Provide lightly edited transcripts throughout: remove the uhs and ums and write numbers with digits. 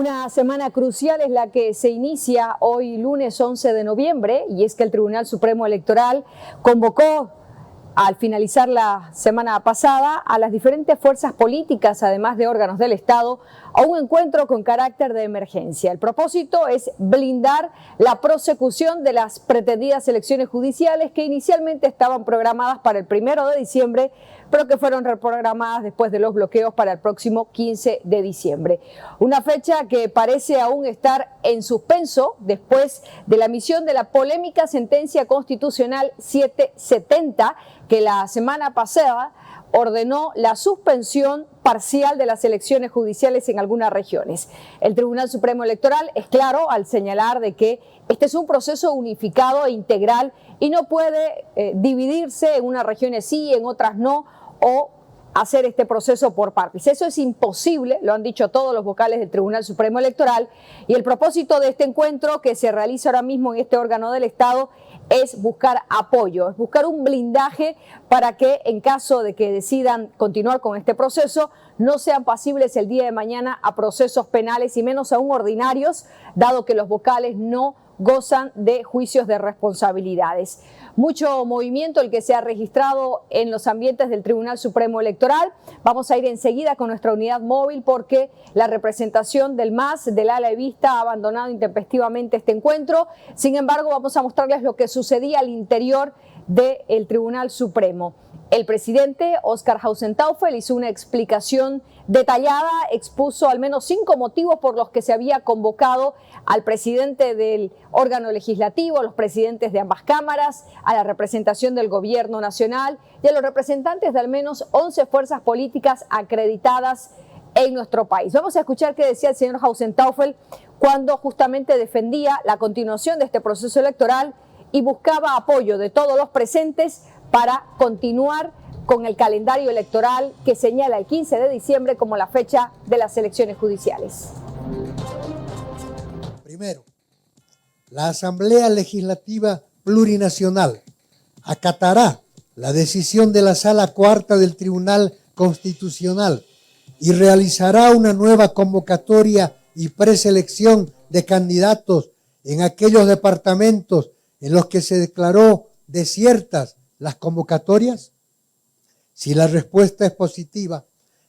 Una semana crucial es la que se inicia hoy lunes 11 de noviembre y es que el Tribunal Supremo Electoral convocó al finalizar la semana pasada a las diferentes fuerzas políticas, además de órganos del Estado, a un encuentro con carácter de emergencia. El propósito es blindar la prosecución de las pretendidas elecciones judiciales que inicialmente estaban programadas para el 1 de diciembre, pero que fueron reprogramadas después de los bloqueos para el próximo 15 de diciembre. Una fecha que parece aún estar en suspenso después de la emisión de la polémica sentencia constitucional 770, que la semana pasada ordenó la suspensión parcial de las elecciones judiciales en algunas regiones. El Tribunal Supremo Electoral es claro al señalar de que este es un proceso unificado e integral y no puede dividirse en unas regiones sí, en otras no, o hacer este proceso por partes. Eso es imposible, lo han dicho todos los vocales del Tribunal Supremo Electoral, y el propósito de este encuentro que se realiza ahora mismo en este órgano del Estado es buscar apoyo, es buscar un blindaje para que en caso de que decidan continuar con este proceso no sean pasibles el día de mañana a procesos penales y menos aún ordinarios, dado que los vocales no gozan de juicios de responsabilidades. Mucho movimiento el que se ha registrado en los ambientes del Tribunal Supremo Electoral. Vamos a ir enseguida con nuestra unidad móvil porque la representación del MAS, del ala evista, ha abandonado intempestivamente este encuentro. Sin embargo, vamos a mostrarles lo que sucedía al interior del Tribunal Supremo. El presidente Oscar Hausentauffel hizo una explicación detallada, expuso al menos 5 motivos por los que se había convocado al presidente del órgano legislativo, a los presidentes de ambas cámaras, a la representación del gobierno nacional y a los representantes de al menos 11 fuerzas políticas acreditadas en nuestro país. Vamos a escuchar qué decía el señor Hausentauffel cuando justamente defendía la continuación de este proceso electoral y buscaba apoyo de todos los presentes para continuar con el calendario electoral que señala el 15 de diciembre como la fecha de las elecciones judiciales. Primero, la Asamblea Legislativa Plurinacional acatará la decisión de la Sala Cuarta del Tribunal Constitucional y realizará una nueva convocatoria y preselección de candidatos en aquellos departamentos en los que se declaró desiertas las convocatorias. Si la respuesta es positiva,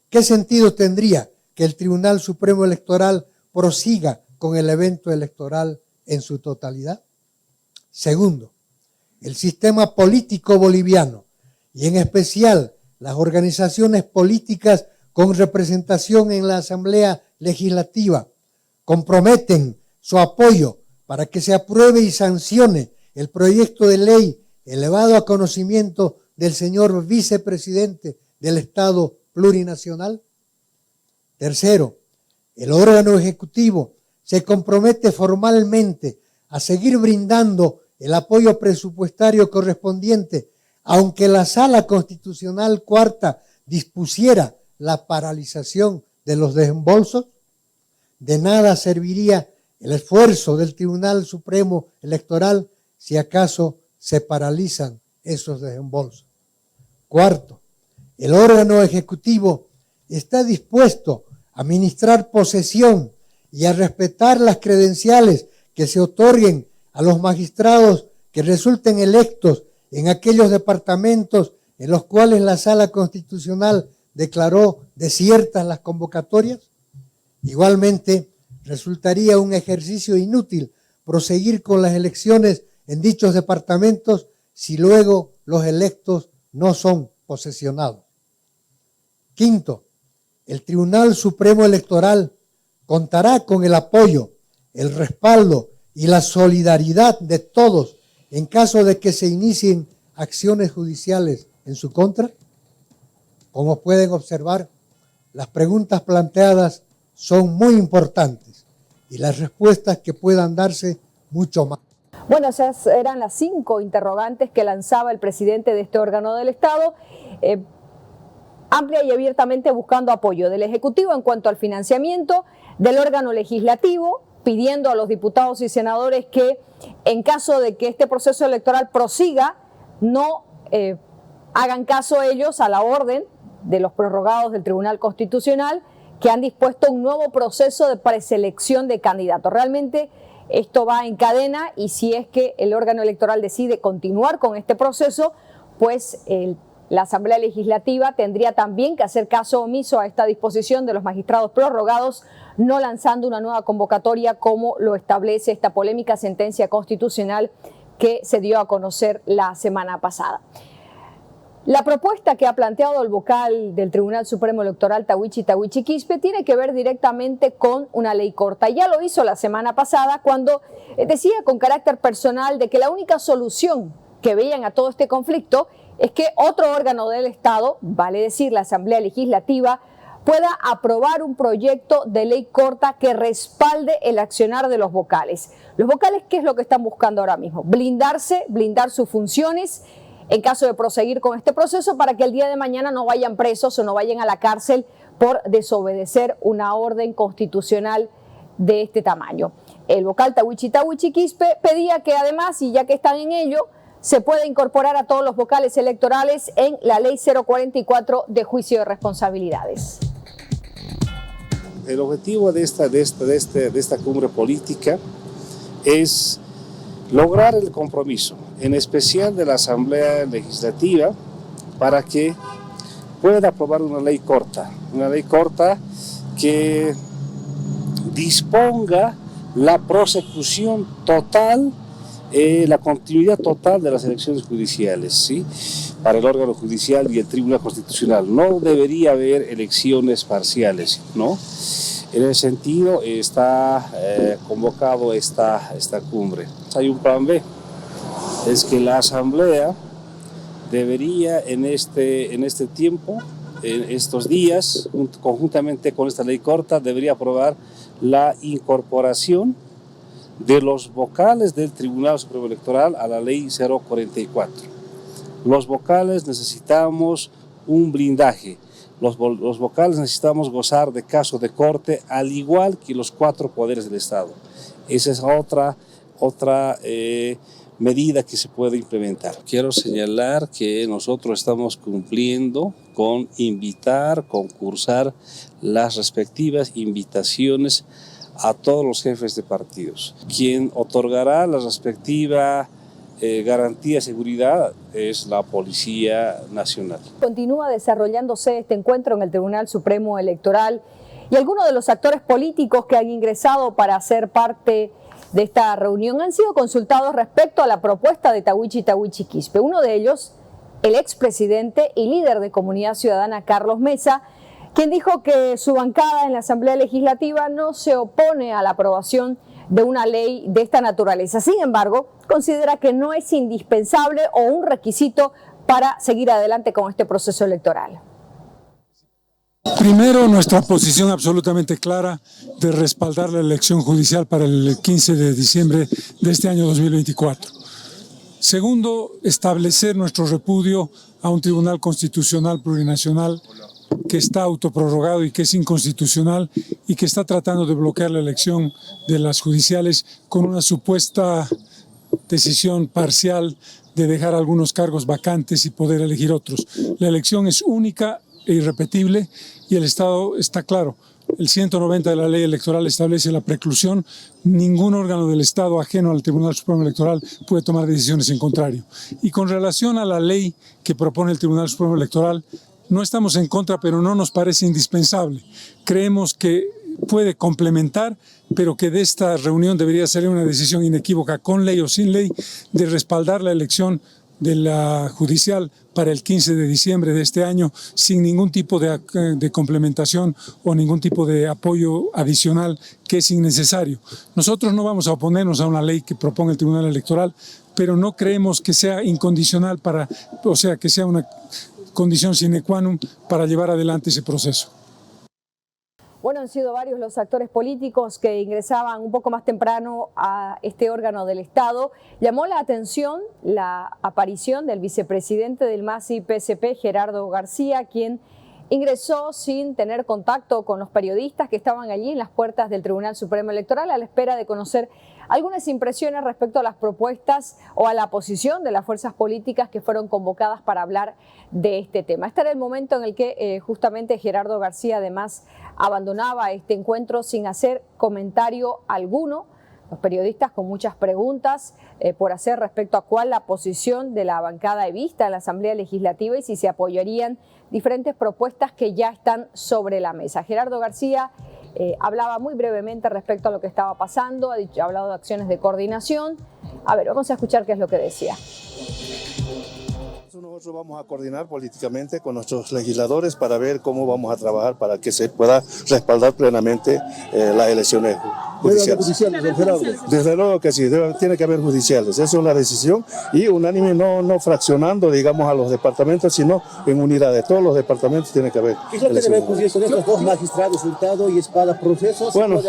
¿qué sentido tendría que el Tribunal Supremo Electoral prosiga con el evento electoral en su totalidad? Segundo, el sistema político boliviano y en especial las organizaciones políticas con representación en la Asamblea Legislativa comprometen su apoyo para que se apruebe y sancione el proyecto de ley elevado a conocimiento del señor vicepresidente del Estado plurinacional. Tercero, el órgano ejecutivo se compromete formalmente a seguir brindando el apoyo presupuestario correspondiente, aunque la Sala Constitucional Cuarta dispusiera la paralización de los desembolsos. De nada serviría el esfuerzo del Tribunal Supremo Electoral si acaso se paralizan esos desembolsos. Cuarto, el órgano ejecutivo está dispuesto a administrar posesión y a respetar las credenciales que se otorguen a los magistrados que resulten electos en aquellos departamentos en los cuales la Sala Constitucional declaró desiertas las convocatorias. Igualmente, resultaría un ejercicio inútil proseguir con las elecciones en dichos departamentos si luego los electos no son posesionados. Quinto, el Tribunal Supremo Electoral contará con el apoyo, el respaldo y la solidaridad de todos en caso de que se inicien acciones judiciales en su contra. Como pueden observar, las preguntas planteadas son muy importantes y las respuestas que puedan darse mucho más. Bueno, esas eran las 5 interrogantes que lanzaba el presidente de este órgano del Estado, amplia y abiertamente buscando apoyo del Ejecutivo en cuanto al financiamiento, del órgano legislativo, pidiendo a los diputados y senadores que en caso de que este proceso electoral prosiga, no hagan caso ellos a la orden de los prorrogados del Tribunal Constitucional que han dispuesto un nuevo proceso de preselección de candidatos. Realmente esto va en cadena y si es que el órgano electoral decide continuar con este proceso, pues la Asamblea Legislativa tendría también que hacer caso omiso a esta disposición de los magistrados prorrogados, no lanzando una nueva convocatoria como lo establece esta polémica sentencia constitucional que se dio a conocer la semana pasada. La propuesta que ha planteado el vocal del Tribunal Supremo Electoral, Tawichi Quispe, tiene que ver directamente con una ley corta. Ya lo hizo la semana pasada cuando decía con carácter personal de que la única solución que veían a todo este conflicto es que otro órgano del Estado, vale decir la Asamblea Legislativa, pueda aprobar un proyecto de ley corta que respalde el accionar de los vocales. Los vocales, ¿qué es lo que están buscando ahora mismo? Blindar sus funciones en caso de proseguir con este proceso para que el día de mañana no vayan presos o no vayan a la cárcel por desobedecer una orden constitucional de este tamaño. El vocal Tawichi Quispe pedía que además, y ya que están en ello, se pueda incorporar a todos los vocales electorales en la ley 044 de juicio de responsabilidades. El objetivo de esta cumbre política es lograr el compromiso, en especial de la Asamblea Legislativa, para que pueda aprobar una ley corta que disponga la prosecución total, la continuidad total de las elecciones judiciales, ¿sí? Para el órgano judicial y el Tribunal Constitucional. No debería haber elecciones parciales, ¿no? En ese sentido está convocado esta cumbre. Hay un plan B, es que la Asamblea debería en este tiempo, en estos días, conjuntamente con esta ley corta, debería aprobar la incorporación de los vocales del Tribunal Supremo Electoral a la ley 044. Los vocales necesitamos un blindaje. Los vocales necesitamos gozar de caso de corte, al igual que los 4 poderes del Estado. Esa es otra medida que se puede implementar. Quiero señalar que nosotros estamos cumpliendo con concursar las respectivas invitaciones a todos los jefes de partidos. Quien otorgará la respectiva garantía de seguridad es la Policía Nacional. Continúa desarrollándose este encuentro en el Tribunal Supremo Electoral y algunos de los actores políticos que han ingresado para ser parte de esta reunión han sido consultados respecto a la propuesta de Tawichi Quispe. Uno de ellos, el expresidente y líder de Comunidad Ciudadana, Carlos Mesa, quien dijo que su bancada en la Asamblea Legislativa no se opone a la aprobación de una ley de esta naturaleza. Sin embargo, considera que no es indispensable o un requisito para seguir adelante con este proceso electoral. Primero, nuestra posición absolutamente clara de respaldar la elección judicial para el 15 de diciembre de este año 2024. Segundo, establecer nuestro repudio a un tribunal constitucional plurinacional que está autoprorrogado y que es inconstitucional y que está tratando de bloquear la elección de las judiciales con una supuesta decisión parcial de dejar algunos cargos vacantes y poder elegir otros. La elección es única e irrepetible y el Estado está claro. El 190 de la ley electoral establece la preclusión. Ningún órgano del Estado ajeno al Tribunal Supremo Electoral puede tomar decisiones en contrario. Y con relación a la ley que propone el Tribunal Supremo Electoral, no estamos en contra, pero no nos parece indispensable. Creemos que puede complementar, pero que de esta reunión debería salir una decisión inequívoca, con ley o sin ley, de respaldar la elección de la judicial para el 15 de diciembre de este año, sin ningún tipo de complementación o ningún tipo de apoyo adicional que es innecesario. Nosotros no vamos a oponernos a una ley que propone el Tribunal Electoral, pero no creemos que sea incondicional que sea una condición sine qua non para llevar adelante ese proceso. Bueno, han sido varios los actores políticos que ingresaban un poco más temprano a este órgano del Estado. Llamó la atención la aparición del vicepresidente del MASI-PSP, Gerardo García, quien ingresó sin tener contacto con los periodistas que estaban allí en las puertas del Tribunal Supremo Electoral a la espera de conocer algunas impresiones respecto a las propuestas o a la posición de las fuerzas políticas que fueron convocadas para hablar de este tema. Este era el momento en el que justamente Gerardo García además abandonaba este encuentro sin hacer comentario alguno. Los periodistas con muchas preguntas por hacer respecto a cuál la posición de la bancada evista en la Asamblea Legislativa y si se apoyarían diferentes propuestas que ya están sobre la mesa. Gerardo García hablaba muy brevemente respecto a lo que estaba pasando, ha hablado de acciones de coordinación. A ver, vamos a escuchar qué es lo que decía. Nosotros vamos a coordinar políticamente con nuestros legisladores para ver cómo vamos a trabajar para que se pueda respaldar plenamente las elecciones judiciales. Desde luego que sí, tiene que haber judiciales. Esa es la decisión y unánime, no fraccionando, digamos, a los departamentos, sino en unidades. Todos los departamentos tienen que haber. ¿Qué es lo que debe ocurrir con estos dos magistrados, Hurtado y Espada, procesos? Bueno,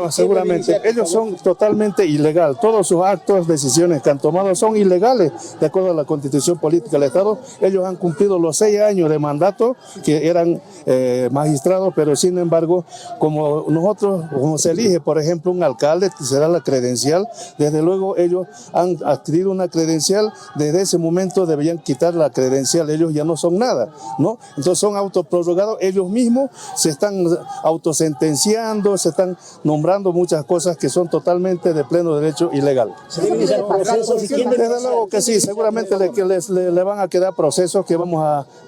seguramente. Ellos son totalmente ilegales. Todos sus actos, decisiones que han tomado son ilegales, de acuerdo a la Constitución Política del Estado. Ellos han cumplido los 6 años de mandato que eran magistrados, pero sin embargo, como se elige, por ejemplo, un alcalde, será la credencial. Desde luego ellos han adquirido una credencial, desde ese momento deberían quitar la credencial, ellos ya no son nada, ¿no? Entonces son autoprorrogados, ellos mismos se están autosentenciando, se están nombrando muchas cosas que son totalmente de pleno derecho ilegal. Desde luego que sí, seguramente le van a quedar procesos que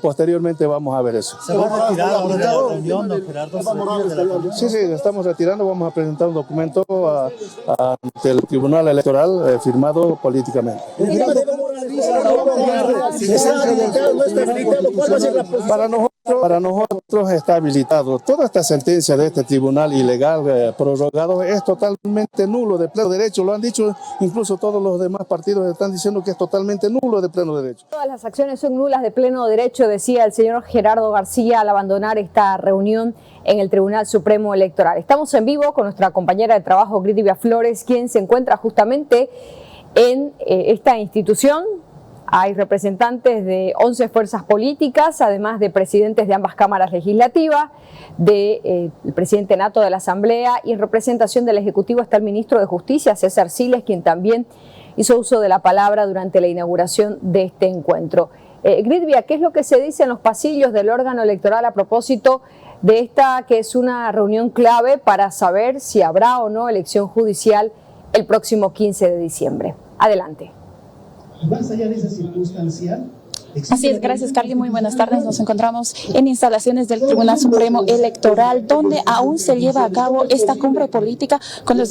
posteriormente vamos a ver eso. ¿Se va a retirar ahora de la reunión, don Gerardo? Sí, estamos retirando, vamos a presentar un documento ante el Tribunal Electoral firmado políticamente. Para nosotros está habilitado. Toda esta sentencia de este tribunal ilegal prorrogado es totalmente nulo de pleno derecho. Lo han dicho incluso todos los demás partidos, están diciendo que es totalmente nulo de pleno derecho. Todas las acciones son nulas de pleno derecho, decía el señor Gerardo García al abandonar esta reunión en el Tribunal Supremo Electoral. Estamos en vivo con nuestra compañera de trabajo, Gridivia Flores, quien se encuentra justamente en esta institución. Hay representantes de 11 fuerzas políticas, además de presidentes de ambas cámaras legislativas, del presidente nato de la Asamblea, y en representación del Ejecutivo está el ministro de Justicia, César Siles, quien también hizo uso de la palabra durante la inauguración de este encuentro. Gridivia, ¿qué es lo que se dice en los pasillos del órgano electoral a propósito de esta que es una reunión clave para saber si habrá o no elección judicial el próximo 15 de diciembre? Adelante. Más allá de esa circunstancia, Así es, gracias Carly, muy buenas tardes. Nos encontramos en instalaciones del Tribunal Supremo Electoral, donde aún se lleva a cabo esta cumbre política con los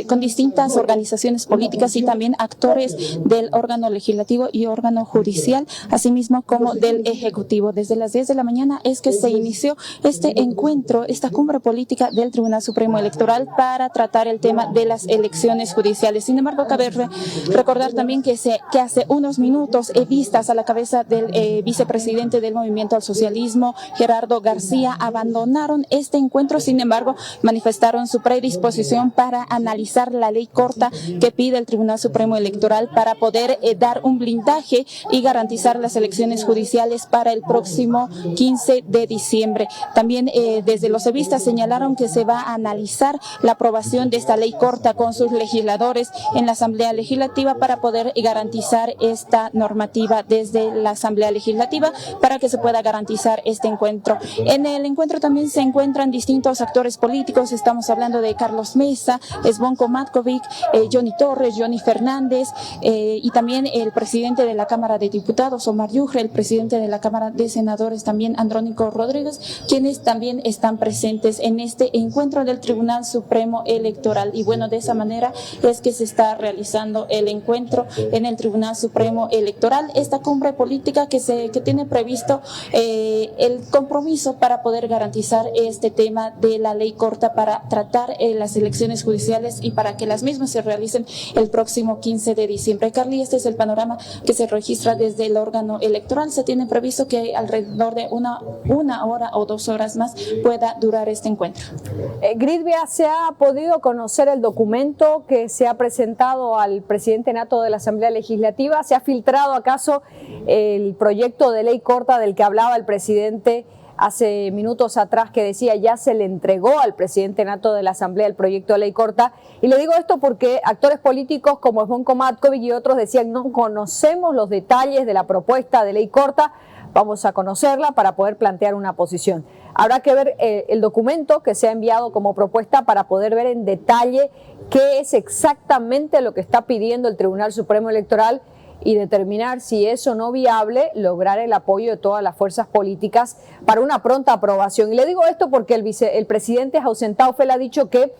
con distintas organizaciones políticas y también actores del órgano legislativo y órgano judicial, asimismo como del Ejecutivo. Desde las 10 de la mañana es que se inició este encuentro, esta cumbre política del Tribunal Supremo Electoral para tratar el tema de las elecciones judiciales. Sin embargo, cabe recordar también que hace unos minutos vistas a la cabeza del vicepresidente del Movimiento al Socialismo, Gerardo García, abandonaron este encuentro. Sin embargo, manifestaron su predisposición para analizar la ley corta que pide el Tribunal Supremo Electoral para poder dar un blindaje y garantizar las elecciones judiciales para el próximo 15 de diciembre. También desde los evistas señalaron que se va a analizar la aprobación de esta ley corta con sus legisladores en la Asamblea Legislativa para poder garantizar esta normativa desde la Asamblea Legislativa para que se pueda garantizar este encuentro. En el encuentro también se encuentran distintos actores políticos. Estamos hablando de Carlos Mesa, Zvonko Matkovic, Johnny Torres, Johnny Fernández y también el presidente de la Cámara de Diputados, Omar Yujre, el presidente de la Cámara de Senadores, también Andrónico Rodríguez, quienes también están presentes en este encuentro del Tribunal Supremo Electoral. Y bueno, de esa manera es que se está realizando el encuentro en el Tribunal Supremo Electoral. Esta cumbre política que tiene previsto el compromiso para poder garantizar este tema de la ley corta para tratar las elecciones judiciales y para que las mismas se realicen el próximo 15 de diciembre. Carly, este es el panorama que se registra desde el órgano electoral. Se tiene previsto que alrededor de una hora o 2 horas más pueda durar este encuentro. Gridivia, ¿se ha podido conocer el documento que se ha presentado al presidente nato de la Asamblea Legislativa? ¿Se ha filtrado acaso el proyecto de ley corta del que hablaba el presidente hace minutos atrás, que decía ya se le entregó al presidente nato de la Asamblea el proyecto de ley corta? Y le digo esto porque actores políticos como Zvonko Matkovic y otros decían no conocemos los detalles de la propuesta de ley corta, vamos a conocerla para poder plantear una posición. Habrá que ver el documento que se ha enviado como propuesta para poder ver en detalle qué es exactamente lo que está pidiendo el Tribunal Supremo Electoral y determinar si es o no viable lograr el apoyo de todas las fuerzas políticas para una pronta aprobación. Y le digo esto porque el presidente Jausen Taufel ha dicho que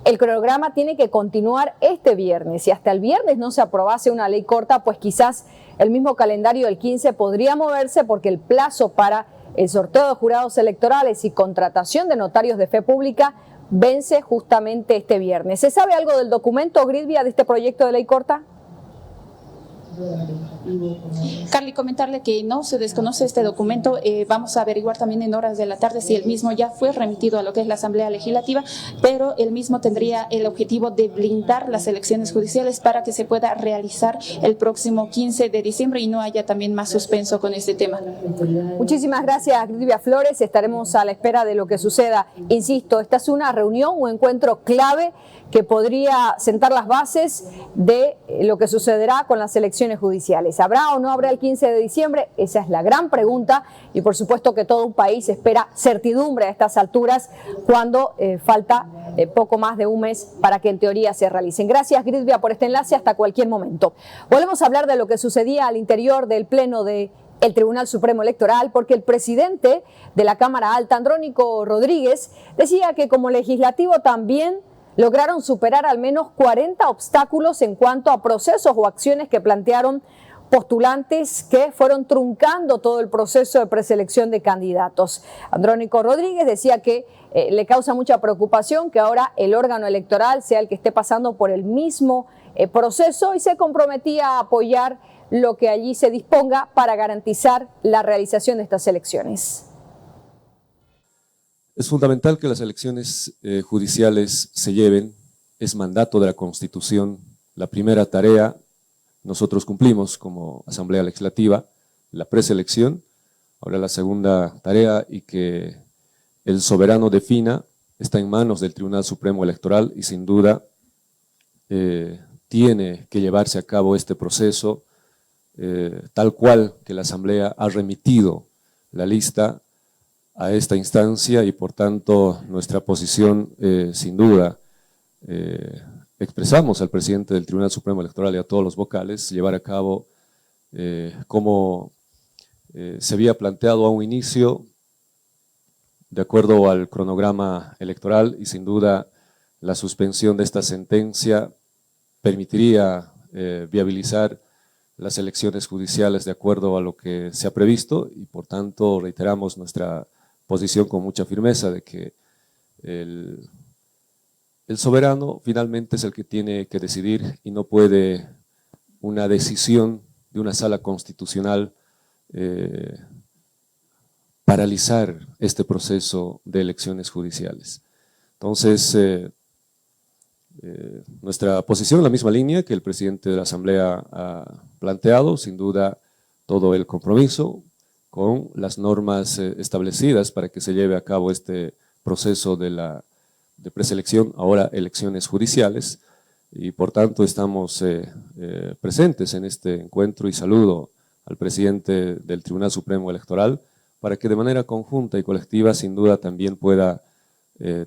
el cronograma tiene que continuar este viernes. Si hasta el viernes no se aprobase una ley corta, pues quizás el mismo calendario del 15 podría moverse, porque el plazo para el sorteo de jurados electorales y contratación de notarios de fe pública vence justamente este viernes. ¿Se sabe algo del documento, Gridvia, de este proyecto de ley corta? Carly, comentarle que no se desconoce este documento. Vamos a averiguar también en horas de la tarde si el mismo ya fue remitido a lo que es la Asamblea Legislativa, pero el mismo tendría el objetivo de blindar las elecciones judiciales para que se pueda realizar el próximo 15 de diciembre y no haya también más suspenso con este tema. Muchísimas gracias, Gridvia Flores. Estaremos a la espera de lo que suceda. Insisto, esta es una reunión o encuentro clave que podría sentar las bases de lo que sucederá con las elecciones judiciales. ¿Habrá o no habrá el 15 de diciembre? Esa es la gran pregunta, y por supuesto que todo un país espera certidumbre a estas alturas cuando falta poco más de un mes para que en teoría se realicen. Gracias, Gridvia, por este enlace. Hasta cualquier momento. Volvemos a hablar de lo que sucedía al interior del Pleno del Tribunal Supremo Electoral, porque el presidente de la Cámara Alta, Andrónico Rodríguez, decía que como legislativo también lograron superar al menos 40 obstáculos en cuanto a procesos o acciones que plantearon postulantes que fueron truncando todo el proceso de preselección de candidatos. Andrónico Rodríguez decía que le causa mucha preocupación que ahora el órgano electoral sea el que esté pasando por el mismo proceso, y se comprometía a apoyar lo que allí se disponga para garantizar la realización de estas elecciones. Es fundamental que las elecciones judiciales se lleven, es mandato de la Constitución. La primera tarea, nosotros cumplimos como Asamblea Legislativa, la preselección. Ahora la segunda tarea, y que el soberano defina, está en manos del Tribunal Supremo Electoral, y sin duda tiene que llevarse a cabo este proceso tal cual que la Asamblea ha remitido la lista a esta instancia, y por tanto nuestra posición sin duda expresamos al presidente del Tribunal Supremo Electoral y a todos los vocales llevar a cabo como se había planteado a un inicio, de acuerdo al cronograma electoral, y sin duda la suspensión de esta sentencia permitiría viabilizar las elecciones judiciales de acuerdo a lo que se ha previsto, y por tanto reiteramos nuestra posición con mucha firmeza de que el soberano finalmente es el que tiene que decidir, y no puede una decisión de una sala constitucional paralizar este proceso de elecciones judiciales. Entonces, nuestra posición en la misma línea que el presidente de la Asamblea ha planteado, sin duda todo el compromiso con las normas establecidas para que se lleve a cabo este proceso de preselección, ahora elecciones judiciales, y por tanto estamos presentes en este encuentro, y saludo al presidente del Tribunal Supremo Electoral para que de manera conjunta y colectiva sin duda también pueda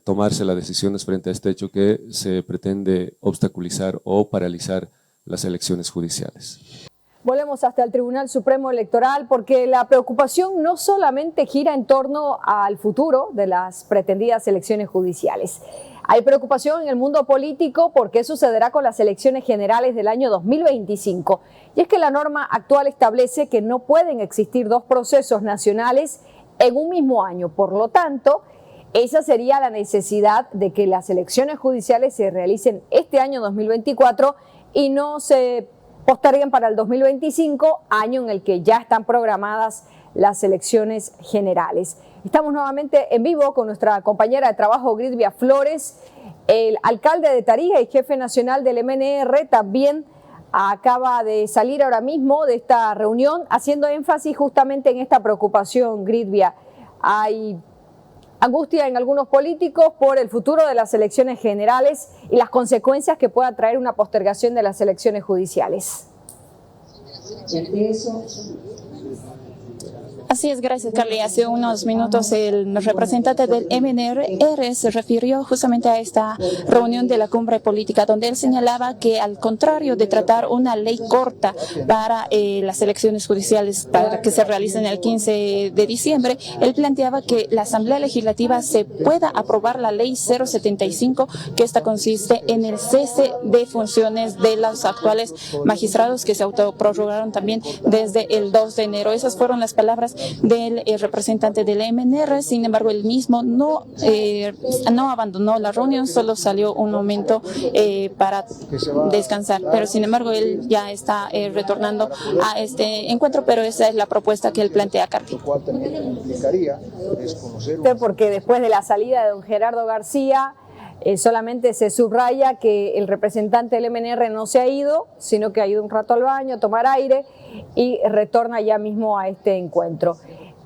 tomarse las decisiones frente a este hecho que se pretende obstaculizar o paralizar las elecciones judiciales. Volvemos hasta el Tribunal Supremo Electoral, porque la preocupación no solamente gira en torno al futuro de las pretendidas elecciones judiciales. Hay preocupación en el mundo político por qué sucederá con las elecciones generales del año 2025. Y es que la norma actual establece que no pueden existir dos procesos nacionales en un mismo año. Por lo tanto, esa sería la necesidad de que las elecciones judiciales se realicen este año 2024 y no se posterguen para el 2025, año en el que ya están programadas las elecciones generales. Estamos nuevamente en vivo con nuestra compañera de trabajo, Gridvia Flores. El alcalde de Tarija y jefe nacional del MNR también acaba de salir ahora mismo de esta reunión, haciendo énfasis justamente en esta preocupación, Gridvia. Hay angustia en algunos políticos por el futuro de las elecciones generales y las consecuencias que pueda traer una postergación de las elecciones judiciales. Así es, gracias, Carly. Hace unos minutos el representante del MNR se refirió justamente a esta reunión de la cumbre política, donde él señalaba que al contrario de tratar una ley corta para las elecciones judiciales para que se realicen el 15 de diciembre, él planteaba que la Asamblea Legislativa se pueda aprobar la ley 075, que esta consiste en el cese de funciones de los actuales magistrados que se autoprorrogaron también desde el 2 de enero. Esas fueron las palabras del representante del MNR. Sin embargo, él mismo no abandonó la reunión, solo salió un momento para descansar. Pero sin embargo, él ya está retornando a este encuentro, pero esa es la propuesta que él plantea, Carly. Porque después de la salida de don Gerardo García, solamente se subraya que el representante del MNR no se ha ido, sino que ha ido un rato al baño a tomar aire y retorna ya mismo a este encuentro.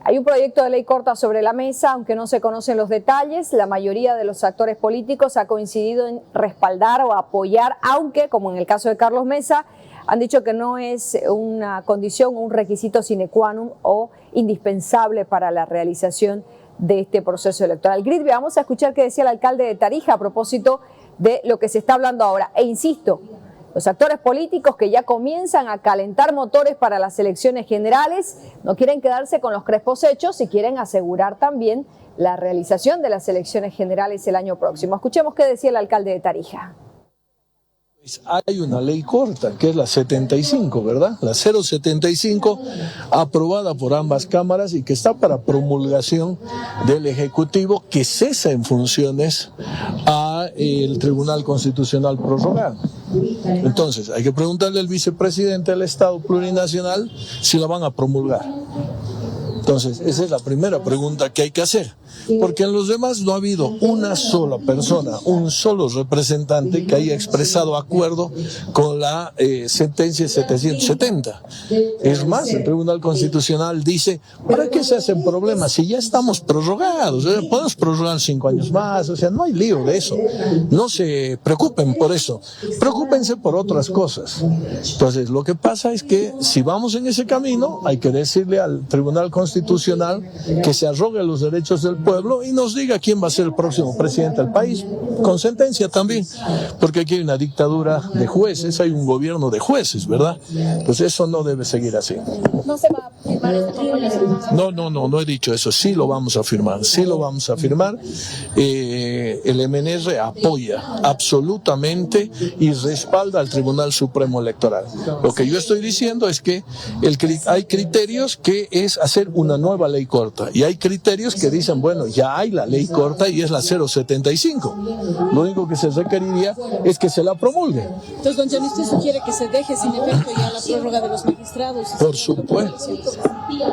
Hay un proyecto de ley corta sobre la mesa, aunque no se conocen los detalles. La mayoría de los actores políticos ha coincidido en respaldar o apoyar, aunque, como en el caso de Carlos Mesa, han dicho que no es una condición, un requisito sine qua non o indispensable para la realización de este proceso electoral. Gridby, vamos a escuchar qué decía el alcalde de Tarija a propósito de lo que se está hablando ahora. E insisto, los actores políticos que ya comienzan a calentar motores para las elecciones generales no quieren quedarse con los crespos hechos y quieren asegurar también la realización de las elecciones generales el año próximo. Escuchemos qué decía el alcalde de Tarija. Hay una ley corta, que es la 75, ¿verdad? La 075, aprobada por ambas cámaras y que está para promulgación del Ejecutivo, que cesa en funciones al Tribunal Constitucional prorrogado. Entonces, hay que preguntarle al vicepresidente del Estado Plurinacional si la van a promulgar. Entonces, esa es la primera pregunta que hay que hacer, porque en los demás no ha habido una sola persona, un solo representante que haya expresado acuerdo con la sentencia 770. Es más, el Tribunal Constitucional dice, ¿para qué se hacen problemas si ya estamos prorrogados? Podemos prorrogar 5 años más, o sea, no hay lío de eso. No se preocupen por eso, preocúpense por otras cosas. Entonces, lo que pasa es que si vamos en ese camino, hay que decirle al Tribunal Constitucional que se arrogue los derechos del pueblo y nos diga quién va a ser el próximo presidente del país, con sentencia también, porque aquí hay una dictadura de jueces, hay un gobierno de jueces, ¿verdad? Pues eso no debe seguir así. ¿No se va a firmar este compromiso? No he dicho eso, sí lo vamos a firmar, sí lo vamos a firmar. El MNR apoya absolutamente y respalda al Tribunal Supremo Electoral. Lo que yo estoy diciendo es que hay criterios que es hacer una nueva ley corta y hay criterios que dicen, bueno, ya hay la ley corta y es la 075. Lo único que se requeriría es que se la promulgue. Entonces, don Gianni, ¿usted sugiere que se deje sin efecto ya la prórroga de los magistrados?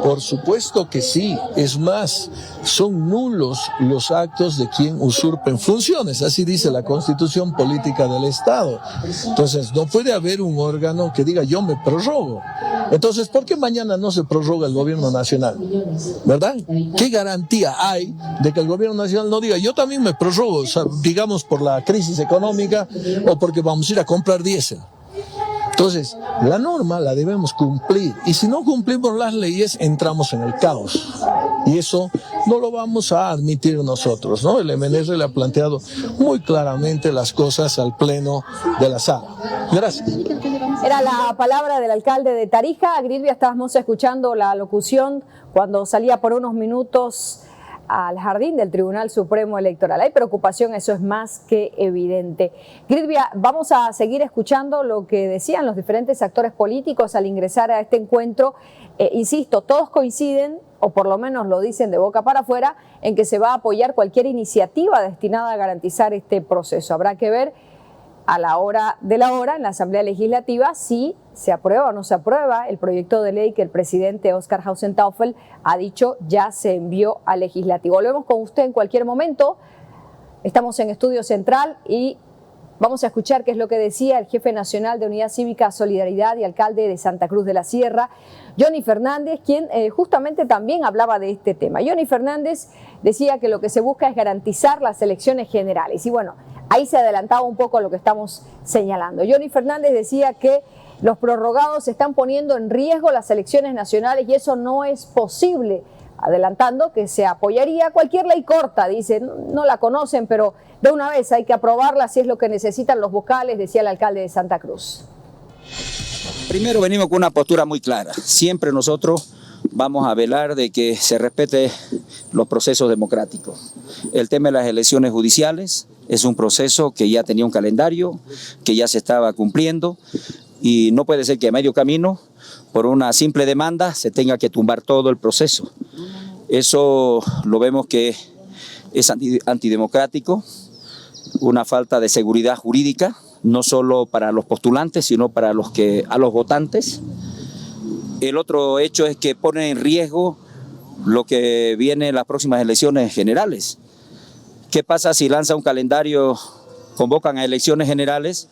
Por supuesto que sí. Es más, son nulos los actos de quien usurpen funciones. Así dice la Constitución Política del Estado. Entonces, no puede haber un órgano que diga yo me prorrogo. Entonces, ¿por qué mañana no se prorroga el gobierno nacional? ¿Verdad? ¿Qué garantía hay de que el gobierno nacional no diga yo también me prorrogo, o sea, digamos por la crisis económica o porque vamos a ir a comprar diésel? Entonces, la norma la debemos cumplir y si no cumplimos las leyes entramos en el caos y eso no lo vamos a admitir nosotros, ¿no? El MNR le ha planteado muy claramente las cosas al pleno de la sala. Gracias. Era la palabra del alcalde de Tarija. Gridby, estábamos escuchando la locución cuando salía por unos minutos al jardín del Tribunal Supremo Electoral. Hay preocupación, eso es más que evidente. Gridby, vamos a seguir escuchando lo que decían los diferentes actores políticos al ingresar a este encuentro. Insisto, todos coinciden, o por lo menos lo dicen de boca para afuera, en que se va a apoyar cualquier iniciativa destinada a garantizar este proceso. Habrá que ver a la hora de la hora en la Asamblea Legislativa si se aprueba o no se aprueba el proyecto de ley que el presidente Oscar Hausentauffel ha dicho ya se envió al Legislativo. Volvemos con usted en cualquier momento. Estamos en Estudio Central y vamos a escuchar qué es lo que decía el jefe nacional de Unidad Cívica, Solidaridad y alcalde de Santa Cruz de la Sierra, Johnny Fernández, quien justamente también hablaba de este tema. Johnny Fernández decía que lo que se busca es garantizar las elecciones generales y bueno, ahí se adelantaba un poco a lo que estamos señalando. Johnny Fernández decía que Los prorrogados están poniendo en riesgo las elecciones nacionales y eso no es posible, adelantando que se apoyaría cualquier ley corta. Dice, no la conocen, pero de una vez hay que aprobarla si es lo que necesitan los vocales, decía el alcalde de Santa Cruz. Primero venimos con una postura muy clara. Siempre nosotros vamos a velar de que se respete los procesos democráticos. El tema de las elecciones judiciales es un proceso que ya tenía un calendario, que ya se estaba cumpliendo y no puede ser que a medio camino, por una simple demanda, se tenga que tumbar todo el proceso. Eso lo vemos que es antidemocrático, una falta de seguridad jurídica, no solo para los postulantes, sino para a los votantes. El otro hecho es que pone en riesgo lo que viene en las próximas elecciones generales. ¿Qué pasa si lanza un calendario, convocan a elecciones generales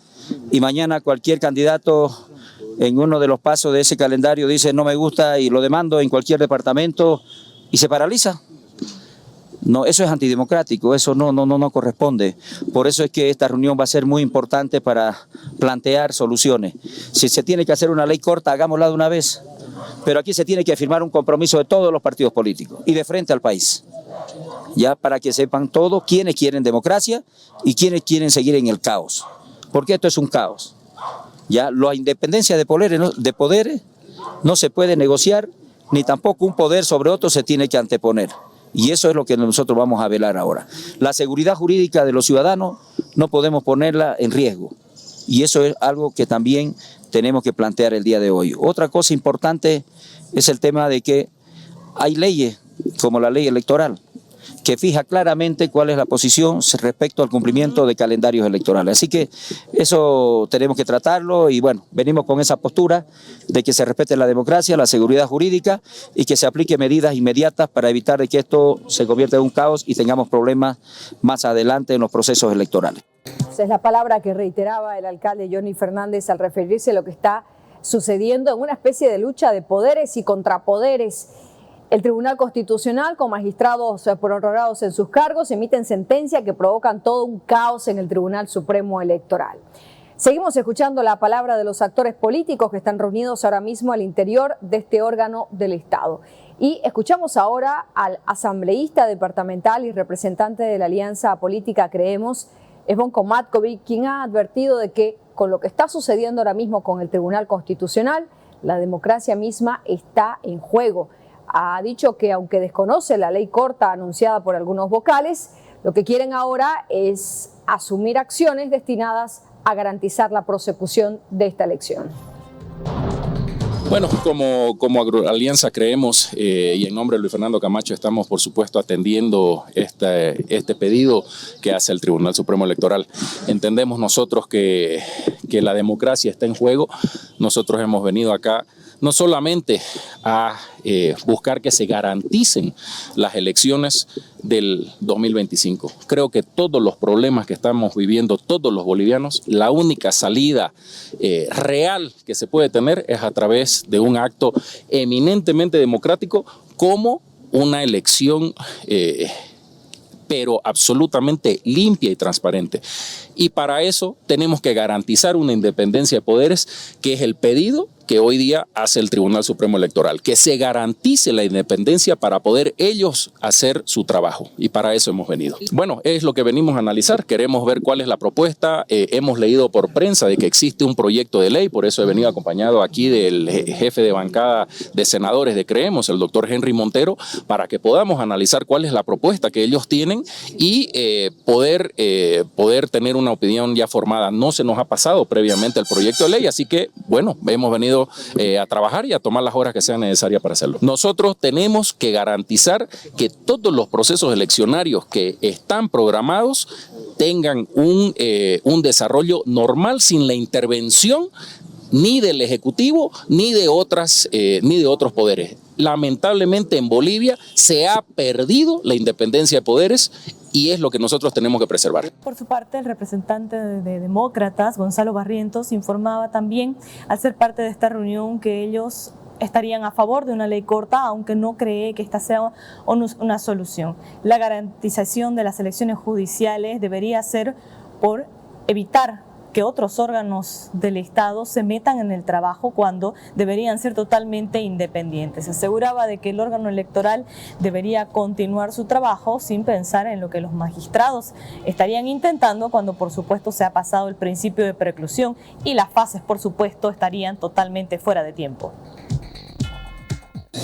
y mañana cualquier candidato en uno de los pasos de ese calendario dice no me gusta y lo demando en cualquier departamento y se paraliza? No, eso es antidemocrático, eso no corresponde. Por eso es que esta reunión va a ser muy importante para plantear soluciones. Si se tiene que hacer una ley corta, hagámosla de una vez. Pero aquí se tiene que firmar un compromiso de todos los partidos políticos y de frente al país. Ya para que sepan todos quiénes quieren democracia y quiénes quieren seguir en el caos. Porque esto es un caos. Ya la independencia de poderes no se puede negociar, ni tampoco un poder sobre otro se tiene que anteponer. Y eso es lo que nosotros vamos a velar ahora. La seguridad jurídica de los ciudadanos no podemos ponerla en riesgo. Y eso es algo que también tenemos que plantear el día de hoy. Otra cosa importante es el tema de que hay leyes, como la ley electoral, que fija claramente cuál es la posición respecto al cumplimiento de calendarios electorales. Así que eso tenemos que tratarlo y bueno, venimos con esa postura de que se respete la democracia, la seguridad jurídica y que se aplique medidas inmediatas para evitar de que esto se convierta en un caos y tengamos problemas más adelante en los procesos electorales. Esa es la palabra que reiteraba el alcalde Johnny Fernández al referirse a lo que está sucediendo en una especie de lucha de poderes y contrapoderes. El Tribunal Constitucional, con magistrados prorrogados en sus cargos, emiten sentencias que provocan todo un caos en el Tribunal Supremo Electoral. Seguimos escuchando la palabra de los actores políticos que están reunidos ahora mismo al interior de este órgano del Estado. Y escuchamos ahora al asambleísta departamental y representante de la Alianza Política Creemos, Zvonko Matković, quien ha advertido de que con lo que está sucediendo ahora mismo con el Tribunal Constitucional, la democracia misma está en juego. Ha dicho que aunque desconoce la ley corta anunciada por algunos vocales, lo que quieren ahora es asumir acciones destinadas a garantizar la prosecución de esta elección. Bueno, como Alianza Creemos y en nombre de Luis Fernando Camacho estamos por supuesto atendiendo este pedido que hace el Tribunal Supremo Electoral. Entendemos nosotros que la democracia está en juego. Nosotros hemos venido acá no solamente a buscar que se garanticen las elecciones del 2025. Creo que todos los problemas que estamos viviendo, todos los bolivianos, la única salida real que se puede tener es a través de un acto eminentemente democrático como una elección pero absolutamente limpia y transparente. Y para eso tenemos que garantizar una independencia de poderes, que es el pedido que hoy día hace el Tribunal Supremo Electoral, que se garantice la independencia para poder ellos hacer su trabajo. Y para eso hemos venido. Bueno, es lo que venimos a analizar. Queremos ver cuál es la propuesta. Hemos leído por prensa de que existe un proyecto de ley, por eso he venido acompañado aquí del jefe de bancada de senadores de Creemos, el doctor Henry Montero, para que podamos analizar cuál es la propuesta que ellos tienen y poder tener una opinión ya formada. No se nos ha pasado previamente el proyecto de ley, así que, bueno, hemos venido a trabajar y a tomar las horas que sean necesarias para hacerlo. Nosotros tenemos que garantizar que todos los procesos eleccionarios que están programados tengan un desarrollo normal sin la intervención ni del Ejecutivo ni de otros poderes. Lamentablemente en Bolivia se ha perdido la independencia de poderes y es lo que nosotros tenemos que preservar. Por su parte, el representante de Demócratas, Gonzalo Barrientos, informaba también al ser parte de esta reunión que ellos estarían a favor de una ley corta, aunque no cree que esta sea una solución. La garantización de las elecciones judiciales debería ser por evitar que otros órganos del Estado se metan en el trabajo cuando deberían ser totalmente independientes. Aseguraba de que el órgano electoral debería continuar su trabajo sin pensar en lo que los magistrados estarían intentando cuando por supuesto se ha pasado el principio de preclusión y las fases por supuesto estarían totalmente fuera de tiempo.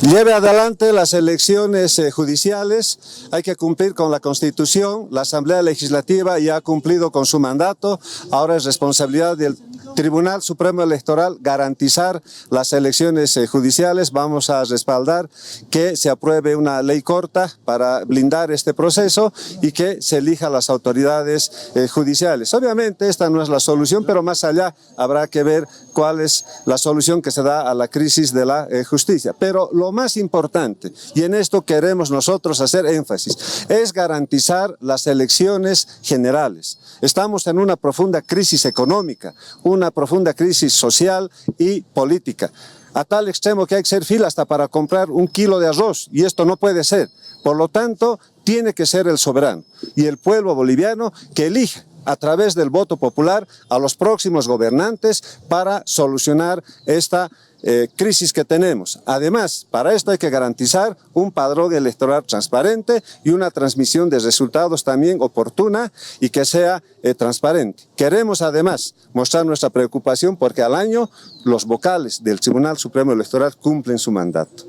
Lleve adelante las elecciones judiciales, hay que cumplir con la Constitución, la Asamblea Legislativa ya ha cumplido con su mandato, ahora es responsabilidad del Tribunal Supremo Electoral garantizar las elecciones judiciales. Vamos a respaldar que se apruebe una ley corta para blindar este proceso y que se elija las autoridades judiciales. Obviamente esta no es la solución, pero más allá habrá que ver cuál es la solución que se da a la crisis de la justicia. Pero lo más importante, y en esto queremos nosotros hacer énfasis, es garantizar las elecciones generales. Estamos en una profunda crisis económica, una profunda crisis social y política, a tal extremo que hay que hacer fila hasta para comprar un kilo de arroz, y esto no puede ser. Por lo tanto, tiene que ser el soberano y el pueblo boliviano que elija a través del voto popular a los próximos gobernantes para solucionar esta crisis que tenemos. Además, para esto hay que garantizar un padrón electoral transparente y una transmisión de resultados también oportuna y que sea transparente. Queremos además mostrar nuestra preocupación porque al año los vocales del Tribunal Supremo Electoral cumplen su mandato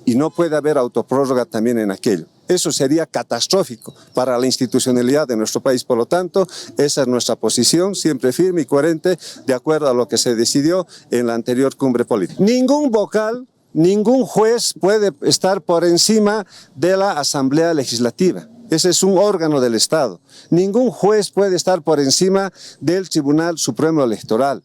y no puede haber autoprórroga también en aquello. Eso sería catastrófico para la institucionalidad de nuestro país. Por lo tanto, esa es nuestra posición, siempre firme y coherente, de acuerdo a lo que se decidió en la anterior cumbre política. Ningún vocal, ningún juez puede estar por encima de la Asamblea Legislativa. Ese es un órgano del Estado. Ningún juez puede estar por encima del Tribunal Supremo Electoral.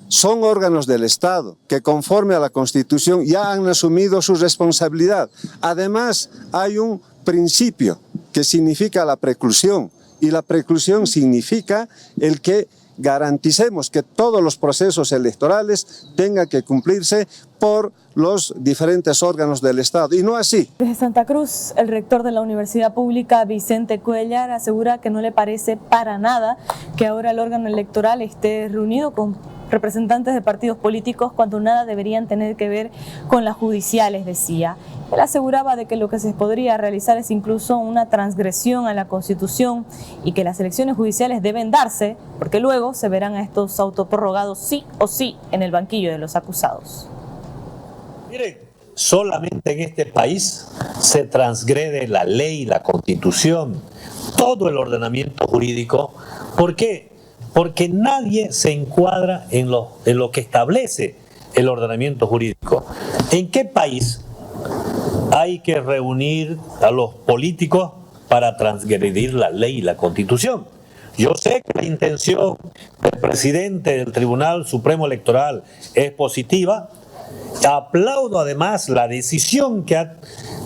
Son órganos del Estado que conforme a la Constitución ya han asumido su responsabilidad. Además, hay un principio que significa la preclusión, y la preclusión significa el que garanticemos que todos los procesos electorales tengan que cumplirse por los diferentes órganos del Estado, y no así. Desde Santa Cruz, el rector de la Universidad Pública, Vicente Cuellar, asegura que no le parece para nada que ahora el órgano electoral esté reunido con representantes de partidos políticos cuando nada deberían tener que ver con las judiciales, decía. Él aseguraba de que lo que se podría realizar es incluso una transgresión a la Constitución y que las elecciones judiciales deben darse porque luego se verán a estos autoprorrogados sí o sí en el banquillo de los acusados. Miren, solamente en este país se transgrede la ley, la Constitución, todo el ordenamiento jurídico. ¿Por qué? Porque nadie se encuadra en lo que establece el ordenamiento jurídico. ¿En qué país hay que reunir a los políticos para transgredir la ley y la Constitución? Yo sé que la intención del presidente del Tribunal Supremo Electoral es positiva. Aplaudo además la decisión que ha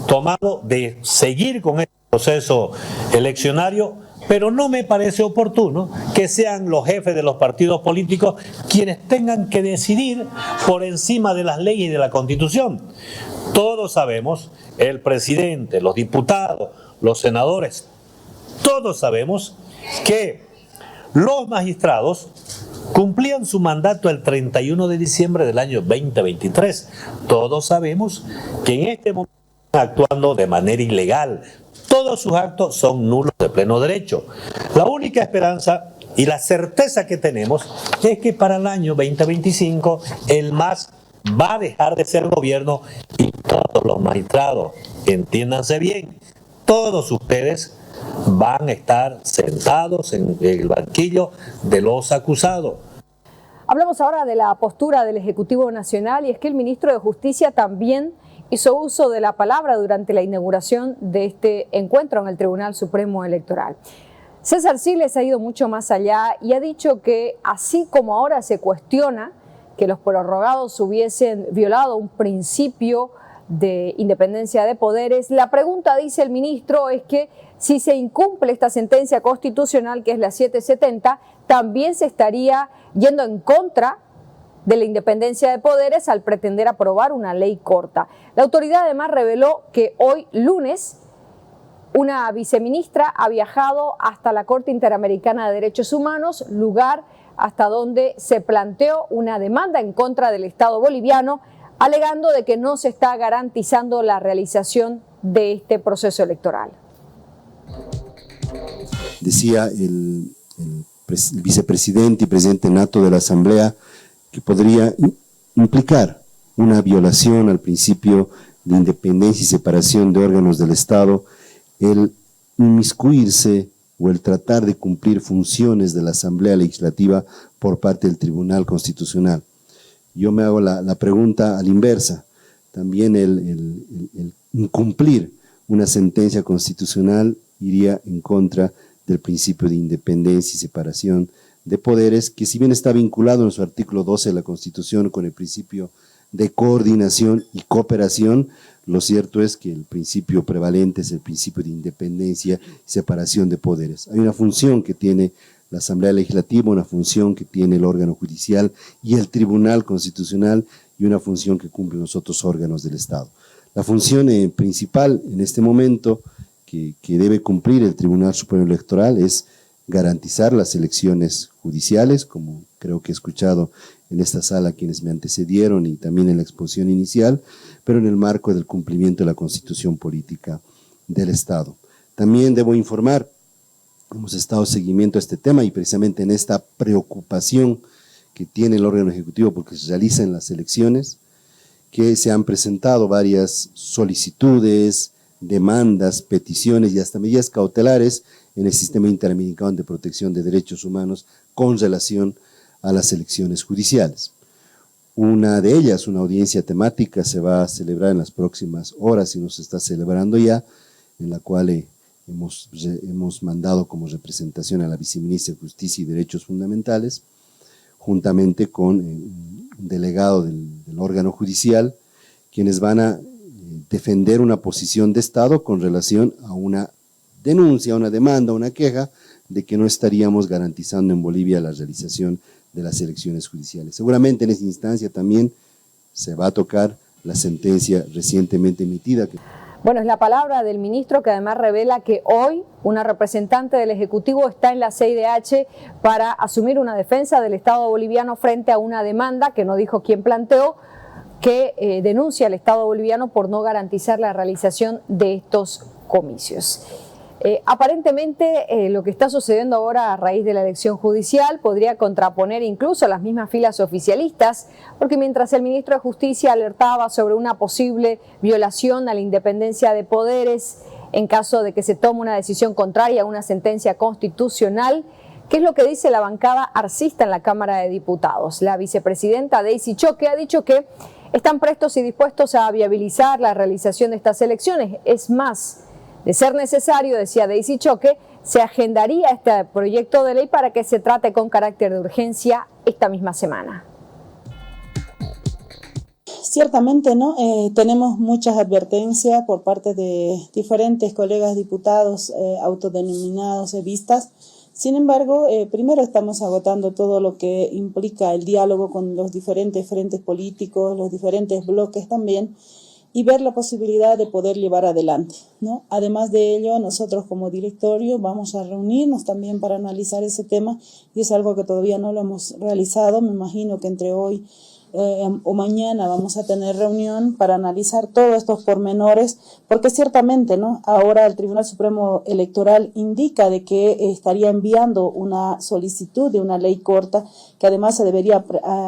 tomado de seguir con este proceso eleccionario, pero no me parece oportuno que sean los jefes de los partidos políticos quienes tengan que decidir por encima de las leyes y de la Constitución. Todos sabemos, el presidente, los diputados, los senadores, todos sabemos que los magistrados cumplían su mandato el 31 de diciembre del año 2023. Todos sabemos que en este momento están actuando de manera ilegal. Todos sus actos son nulos de pleno derecho. La única esperanza y la certeza que tenemos es que para el año 2025 el MAS va a dejar de ser gobierno y todos los magistrados, entiéndanse bien, todos ustedes van a estar sentados en el banquillo de los acusados. Hablamos ahora de la postura del Ejecutivo Nacional, y es que el ministro de Justicia también hizo uso de la palabra durante la inauguración de este encuentro en el Tribunal Supremo Electoral. César Siles ha ido mucho más allá y ha dicho que así como ahora se cuestiona que los prorrogados hubiesen violado un principio de independencia de poderes, la pregunta, dice el ministro, es que si se incumple esta sentencia constitucional, que es la 770, también se estaría yendo en contra de la independencia de poderes al pretender aprobar una ley corta. La autoridad además reveló que hoy lunes una viceministra ha viajado hasta la Corte Interamericana de Derechos Humanos, lugar hasta donde se planteó una demanda en contra del Estado boliviano, alegando de que no se está garantizando la realización de este proceso electoral. Decía el vicepresidente y presidente nato de la Asamblea que podría implicar una violación al principio de independencia y separación de órganos del Estado, el inmiscuirse o el tratar de cumplir funciones de la Asamblea Legislativa por parte del Tribunal Constitucional. Yo me hago la pregunta a la inversa, también el incumplir una sentencia constitucional iría en contra del principio de independencia y separación de poderes, que si bien está vinculado en su artículo 12 de la Constitución con el principio de coordinación y cooperación, lo cierto es que el principio prevalente es el principio de independencia y separación de poderes. Hay una función que tiene la Asamblea Legislativa, una función que tiene el órgano judicial y el Tribunal Constitucional, y una función que cumplen los otros órganos del Estado. La función principal en este momento que debe cumplir el Tribunal Supremo Electoral es garantizar las elecciones judiciales, como creo que he escuchado en esta sala quienes me antecedieron y también en la exposición inicial, pero en el marco del cumplimiento de la Constitución Política del Estado. También debo informar, hemos estado seguimiento a este tema y precisamente en esta preocupación que tiene el órgano ejecutivo porque se realizan las elecciones, que se han presentado varias solicitudes, demandas, peticiones y hasta medidas cautelares en el Sistema Interamericano de Protección de Derechos Humanos con relación a las elecciones judiciales. Una de ellas, una audiencia temática, se va a celebrar en las próximas horas y nos está celebrando ya, en la cual hemos mandado como representación a la viceministra de Justicia y Derechos Fundamentales, juntamente con un delegado del órgano judicial, quienes van a defender una posición de Estado con relación a una denuncia, una demanda, una queja de que no estaríamos garantizando en Bolivia la realización de las elecciones judiciales. Seguramente en esa instancia también se va a tocar la sentencia recientemente emitida. Bueno, es la palabra del ministro que además revela que hoy una representante del Ejecutivo está en la CIDH para asumir una defensa del Estado boliviano frente a una demanda que no dijo quién planteó, que denuncia al Estado boliviano por no garantizar la realización de estos comicios. Aparentemente lo que está sucediendo ahora a raíz de la elección judicial podría contraponer incluso a las mismas filas oficialistas, porque mientras el ministro de Justicia alertaba sobre una posible violación a la independencia de poderes en caso de que se tome una decisión contraria a una sentencia constitucional, ¿qué es lo que dice la bancada arcista en la Cámara de Diputados? La vicepresidenta Daisy Choque ha dicho que están prestos y dispuestos a viabilizar la realización de estas elecciones. Es más, de ser necesario, decía Daisy Choque, se agendaría este proyecto de ley para que se trate con carácter de urgencia esta misma semana. Ciertamente, ¿no? Tenemos muchas advertencias por parte de diferentes colegas diputados autodenominados evistas. Sin embargo, primero estamos agotando todo lo que implica el diálogo con los diferentes frentes políticos, los diferentes bloques también, y ver la posibilidad de poder llevar adelante, ¿no? Además de ello, nosotros como directorio vamos a reunirnos también para analizar ese tema, y es algo que todavía no lo hemos realizado. Me imagino que entre hoy o mañana vamos a tener reunión para analizar todos estos pormenores, porque ciertamente, ¿no?, ahora el Tribunal Supremo Electoral indica de que estaría enviando una solicitud de una ley corta que además se debería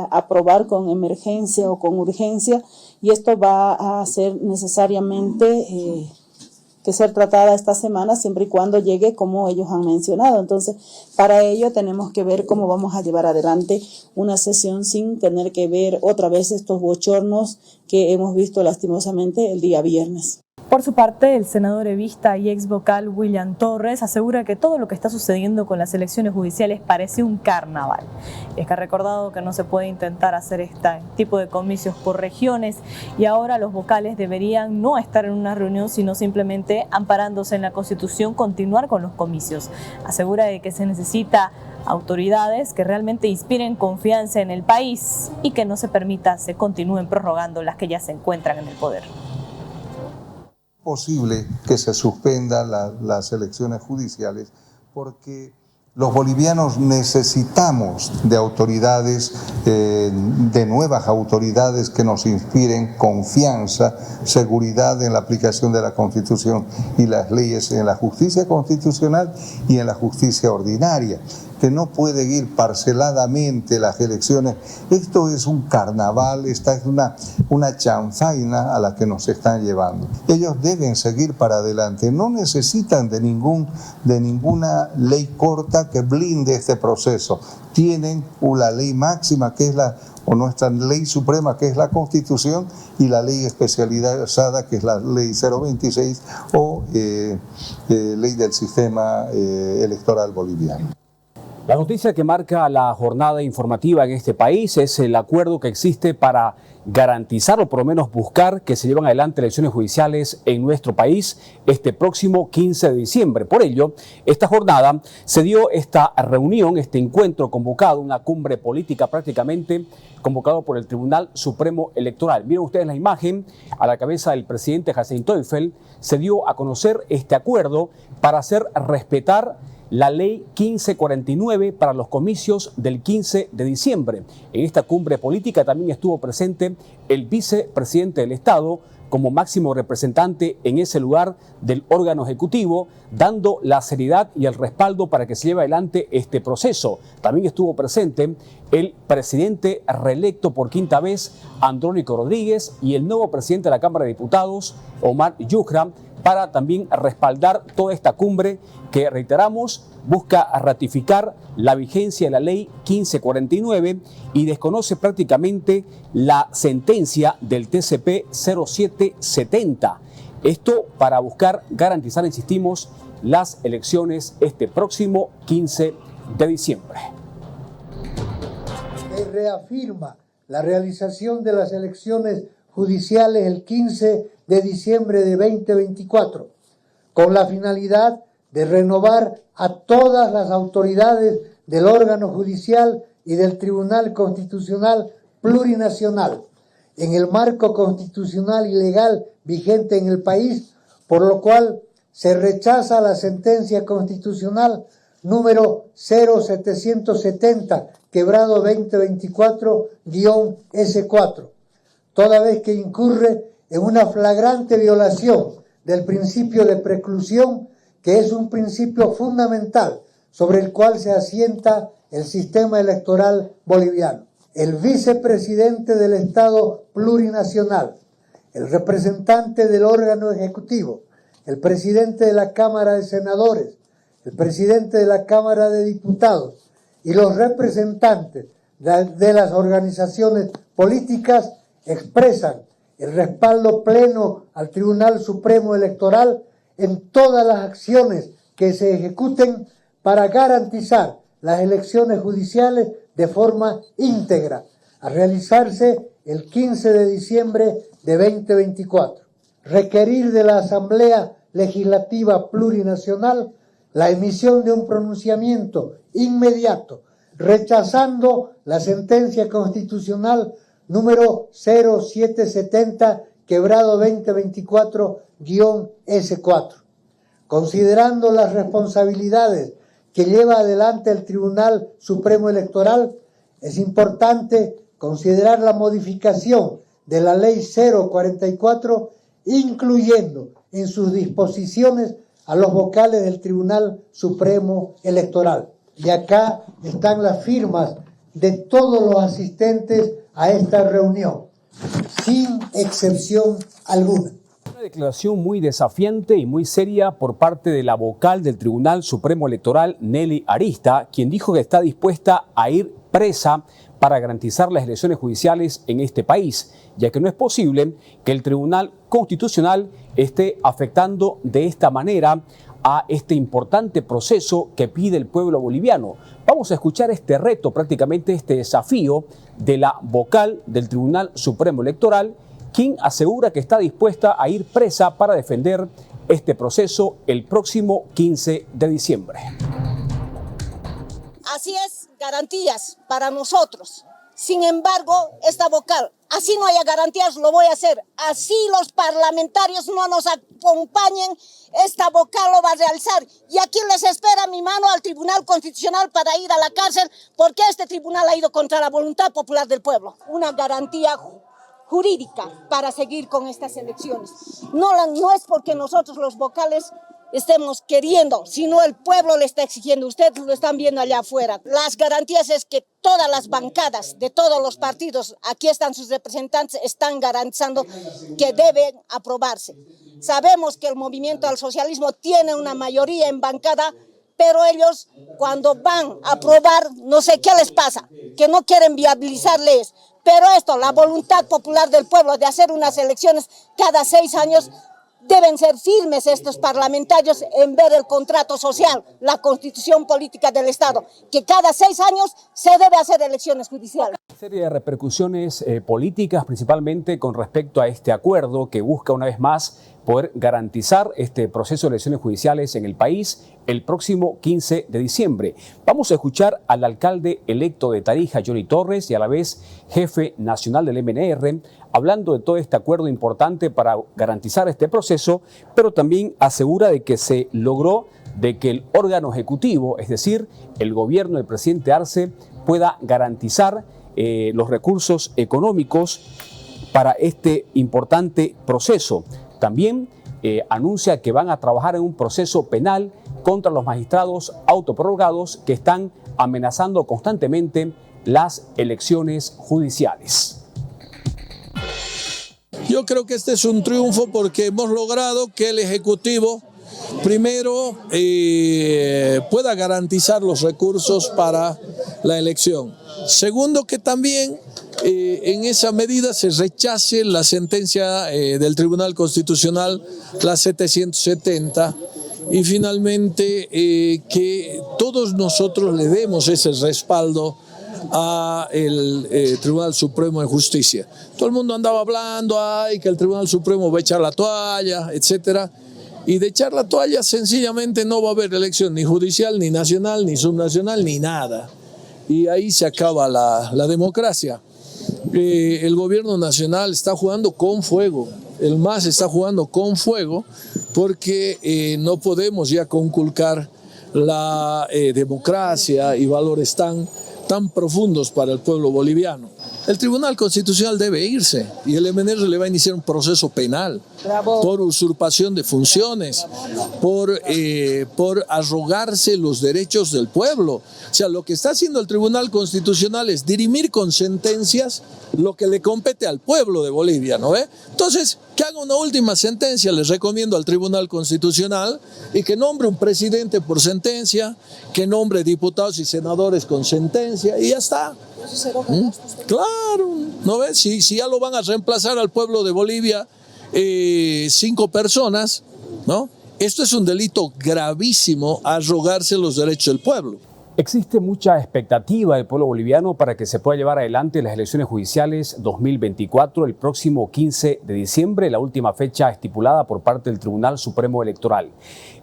aprobar con emergencia o con urgencia, y esto va a ser necesariamente que ser tratada esta semana, siempre y cuando llegue como ellos han mencionado. Entonces, para ello tenemos que ver cómo vamos a llevar adelante una sesión sin tener que ver otra vez estos bochornos que hemos visto lastimosamente el día viernes. Por su parte, el senador evista y ex vocal William Torres asegura que todo lo que está sucediendo con las elecciones judiciales parece un carnaval. Y es que ha recordado que no se puede intentar hacer este tipo de comicios por regiones, y ahora los vocales deberían no estar en una reunión, sino simplemente, amparándose en la Constitución, continuar con los comicios. Asegura de que se necesita autoridades que realmente inspiren confianza en el país y que no se permita se continúen prorrogando las que ya se encuentran en el poder. Posible que se suspendan las elecciones judiciales porque Los bolivianos necesitamos de autoridades, de nuevas autoridades que nos inspiren confianza, seguridad en la aplicación de la Constitución y las leyes en la justicia constitucional y en la justicia ordinaria, que no pueden ir parceladamente las elecciones. Esto es un carnaval, esta es una chanfaina a la que nos están llevando. Ellos deben seguir para adelante, no necesitan de ninguna ley corta que blinde este proceso. Tienen la ley máxima, que es nuestra ley suprema, que es la Constitución, y la ley especializada, que es la ley 026 o ley del sistema electoral boliviano. La noticia que marca la jornada informativa en este país es el acuerdo que existe para garantizar o por lo menos buscar que se lleven adelante elecciones judiciales en nuestro país este próximo 15 de diciembre. Por ello, esta jornada se dio esta reunión, este encuentro convocado, una cumbre política prácticamente convocado por el Tribunal Supremo Electoral. Miren ustedes la imagen, a la cabeza del presidente Hasselin Teufel se dio a conocer este acuerdo para hacer respetar la ley 1549 para los comicios del 15 de diciembre. En esta cumbre política también estuvo presente el vicepresidente del Estado como máximo representante en ese lugar del órgano ejecutivo, dando la seriedad y el respaldo para que se lleve adelante este proceso. También estuvo presente el presidente reelecto por quinta vez, Andrónico Rodríguez, y el nuevo presidente de la Cámara de Diputados, Omar Yujra, para también respaldar toda esta cumbre que, reiteramos, busca ratificar la vigencia de la ley 1549 y desconoce prácticamente la sentencia del TCP 0770. Esto para buscar garantizar, insistimos, las elecciones este próximo 15 de diciembre. Se reafirma la realización de las elecciones judiciales el 15 de diciembre de 2024, con la finalidad de renovar a todas las autoridades del órgano judicial y del Tribunal Constitucional Plurinacional, en el marco constitucional y legal vigente en el país, por lo cual se rechaza la sentencia constitucional número 0770, quebrado 2024-S4, toda vez que incurre en una flagrante violación del principio de preclusión, que es un principio fundamental sobre el cual se asienta el sistema electoral boliviano. El vicepresidente del Estado plurinacional, el representante del órgano ejecutivo, el presidente de la Cámara de Senadores, el presidente de la Cámara de Diputados y los representantes de las organizaciones políticas expresan el respaldo pleno al Tribunal Supremo Electoral en todas las acciones que se ejecuten para garantizar las elecciones judiciales de forma íntegra, a realizarse el 15 de diciembre de 2024. Requerir de la Asamblea Legislativa Plurinacional la emisión de un pronunciamiento inmediato, rechazando la sentencia constitucional número 0770, quebrado 2024-S4. Considerando las responsabilidades que lleva adelante el Tribunal Supremo Electoral, es importante considerar la modificación de la Ley 044, incluyendo en sus disposiciones a los vocales del Tribunal Supremo Electoral. Y acá están las firmas de todos los asistentes a esta reunión, sin excepción alguna. Una declaración muy desafiante y muy seria por parte de la vocal del Tribunal Supremo Electoral, Nelly Arista, quien dijo que está dispuesta a ir presa para garantizar las elecciones judiciales en este país, ya que no es posible que el Tribunal Constitucional esté afectando de esta manera a este importante proceso que pide el pueblo boliviano. Vamos a escuchar este reto, prácticamente este desafío de la vocal del Tribunal Supremo Electoral, quien asegura que está dispuesta a ir presa para defender este proceso el próximo 15 de diciembre. Así es, garantías para nosotros. Sin embargo, esta vocal, así no haya garantías, lo voy a hacer. Así los parlamentarios no nos acompañen, esta vocal lo va a realzar. Y aquí les espera mi mano al Tribunal Constitucional para ir a la cárcel, porque este tribunal ha ido contra la voluntad popular del pueblo. Una garantía jurídica para seguir con estas elecciones. No es porque nosotros los vocales estemos queriendo, sino el pueblo le está exigiendo. Ustedes lo están viendo allá afuera. Las garantías es que todas las bancadas de todos los partidos, aquí están sus representantes, están garantizando que deben aprobarse. Sabemos que el movimiento al socialismo tiene una mayoría en bancada, pero ellos cuando van a aprobar, no sé qué les pasa, que no quieren viabilizar leyes. Pero esto, la voluntad popular del pueblo de hacer unas elecciones cada 6 años, deben ser firmes estos parlamentarios en ver el contrato social, la constitución política del Estado, que cada 6 años se debe hacer elecciones judiciales. Una serie de repercusiones políticas, principalmente con respecto a este acuerdo que busca una vez más poder garantizar este proceso de elecciones judiciales en el país el próximo 15 de diciembre. Vamos a escuchar al alcalde electo de Tarija, Johnny Torres, y a la vez jefe nacional del MNR, hablando de todo este acuerdo importante para garantizar este proceso, pero también asegura de que se logró de que el órgano ejecutivo, es decir, el gobierno del presidente Arce, pueda garantizar los recursos económicos para este importante proceso. También anuncia que van a trabajar en un proceso penal contra los magistrados autoprorrogados que están amenazando constantemente las elecciones judiciales. Yo creo que este es un triunfo porque hemos logrado que el Ejecutivo, primero, pueda garantizar los recursos para la elección. Segundo, que también en esa medida se rechace la sentencia del Tribunal Constitucional, la 770, y finalmente que todos nosotros le demos ese respaldo al Tribunal Supremo de Justicia. Todo el mundo andaba hablando, que el Tribunal Supremo va a echar la toalla, etcétera. Y de echar la toalla sencillamente no va a haber elección ni judicial, ni nacional, ni subnacional, ni nada. Y ahí se acaba la democracia. El gobierno nacional está jugando con fuego, el MAS está jugando con fuego porque no podemos ya conculcar la democracia y valores tan profundos para el pueblo boliviano. El Tribunal Constitucional debe irse y el MNR le va a iniciar un proceso penal. Bravo. Por usurpación de funciones, por arrogarse los derechos del pueblo. O sea, lo que está haciendo el Tribunal Constitucional es dirimir con sentencias lo que le compete al pueblo de Bolivia, ¿no ve? Entonces, que haga una última sentencia, les recomiendo al Tribunal Constitucional, y que nombre un presidente por sentencia, que nombre diputados y senadores con sentencia, y ya está. Claro, ¿no ves? Si ya lo van a reemplazar al pueblo de Bolivia 5 personas, ¿no? Esto es un delito gravísimo, arrogarse los derechos del pueblo. Existe mucha expectativa del pueblo boliviano para que se pueda llevar adelante las elecciones judiciales 2024 el próximo 15 de diciembre, la última fecha estipulada por parte del Tribunal Supremo Electoral.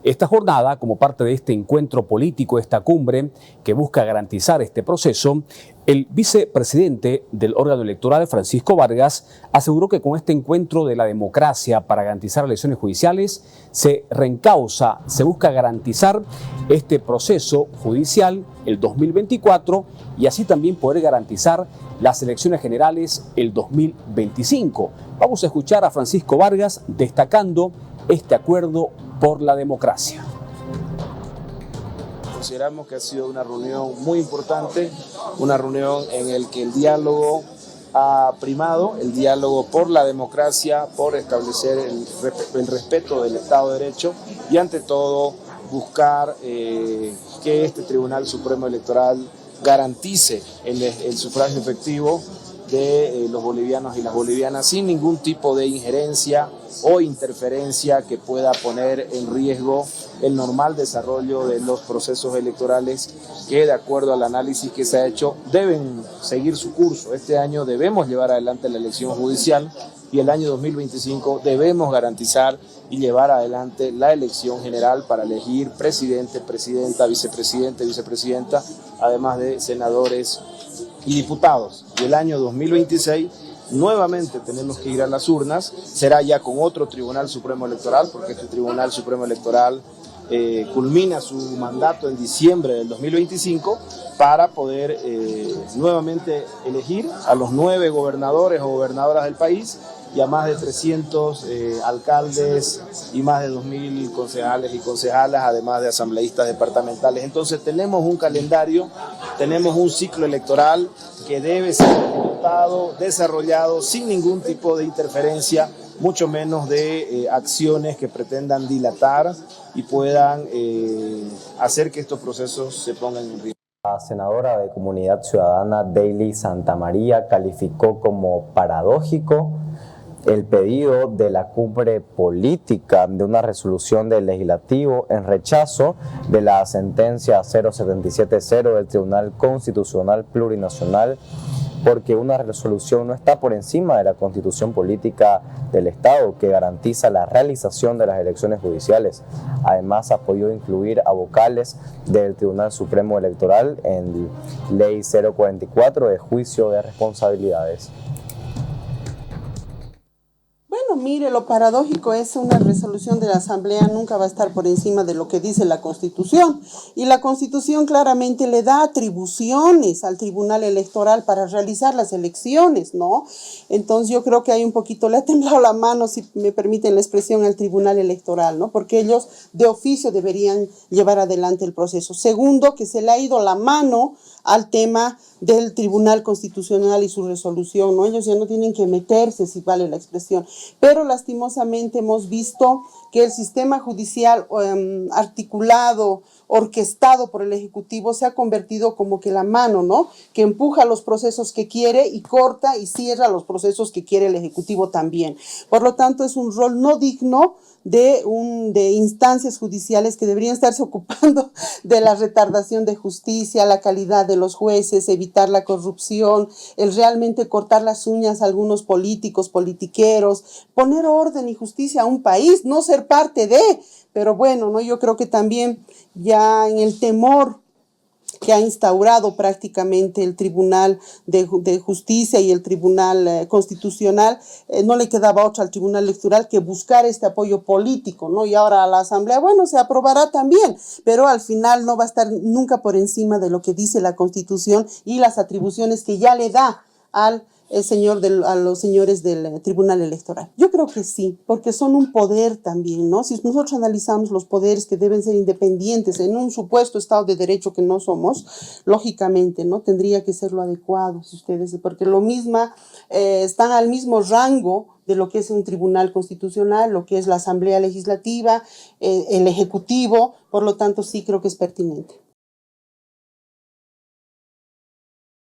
Esta jornada, como parte de este encuentro político, esta cumbre que busca garantizar este proceso, el vicepresidente del órgano electoral, Francisco Vargas, aseguró que con este encuentro de la democracia para garantizar elecciones judiciales se reencausa, se busca garantizar este proceso judicial el 2024 y así también poder garantizar las elecciones generales el 2025. Vamos a escuchar a Francisco Vargas destacando este acuerdo por la democracia. Consideramos que ha sido una reunión muy importante, una reunión en la que el diálogo ha primado, el diálogo por la democracia, por establecer el respeto del Estado de Derecho y ante todo buscar que este Tribunal Supremo Electoral garantice el sufragio efectivo de los bolivianos y las bolivianas sin ningún tipo de injerencia o interferencia que pueda poner en riesgo el normal desarrollo de los procesos electorales que, de acuerdo al análisis que se ha hecho, deben seguir su curso. Este año debemos llevar adelante la elección judicial y el año 2025 debemos garantizar y llevar adelante la elección general para elegir presidente, presidenta, vicepresidente, vicepresidenta, además de senadores y diputados del año 2026, nuevamente tenemos que ir a las urnas. Será ya con otro Tribunal Supremo Electoral, porque este Tribunal Supremo Electoral culmina su mandato en diciembre del 2025 para poder nuevamente elegir a los 9 gobernadores o gobernadoras del país y a más de 300 alcaldes y más de 2.000 concejales y concejalas, además de asambleístas departamentales. Entonces tenemos un calendario, tenemos un ciclo electoral que debe ser ejecutado, desarrollado sin ningún tipo de interferencia, mucho menos de acciones que pretendan dilatar y puedan hacer que estos procesos se pongan en riesgo. La senadora de Comunidad Ciudadana Daily Santamaría calificó como paradójico el pedido de la cumbre política de una resolución del legislativo en rechazo de la sentencia 0770 del Tribunal Constitucional Plurinacional, porque una resolución no está por encima de la Constitución Política del Estado, que garantiza la realización de las elecciones judiciales. Además, apoyó incluir a vocales del Tribunal Supremo Electoral en Ley 044 de juicio de responsabilidades. Bueno, mire, lo paradójico es una resolución de la Asamblea nunca va a estar por encima de lo que dice la Constitución. Y la Constitución claramente le da atribuciones al Tribunal Electoral para realizar las elecciones, ¿no? Entonces yo creo que hay un poquito, le ha temblado la mano, si me permiten la expresión, al Tribunal Electoral, ¿no? Porque ellos de oficio deberían llevar adelante el proceso. Segundo, que se le ha ido la mano al tema del Tribunal Constitucional y su resolución, ¿no? Ellos ya no tienen que meterse, si vale la expresión. Pero lastimosamente hemos visto que el sistema judicial articulado, orquestado por el Ejecutivo, se ha convertido como que la mano, ¿no? Que empuja los procesos que quiere y corta y cierra los procesos que quiere el Ejecutivo también. Por lo tanto, es un rol no digno de instancias judiciales que deberían estarse ocupando de la retardación de justicia, la calidad de los jueces, evitar la corrupción, el realmente cortar las uñas a algunos políticos, politiqueros, poner orden y justicia a un país, no ser parte de, pero bueno, ¿no? Yo creo que también ya en el temor que ha instaurado prácticamente el Tribunal de Justicia y el Tribunal Constitucional, no le quedaba otra al Tribunal Electoral que buscar este apoyo político, ¿no? Y ahora a la Asamblea, bueno, se aprobará también, pero al final no va a estar nunca por encima de lo que dice la Constitución y las atribuciones que ya le da a los señores del Tribunal Electoral. Yo creo que sí, porque son un poder también, ¿no? Si nosotros analizamos los poderes que deben ser independientes en un supuesto Estado de Derecho que no somos, lógicamente, ¿no? Tendría que ser lo adecuado, si ustedes, porque están al mismo rango de lo que es un Tribunal Constitucional, lo que es la Asamblea Legislativa, el Ejecutivo, por lo tanto sí creo que es pertinente.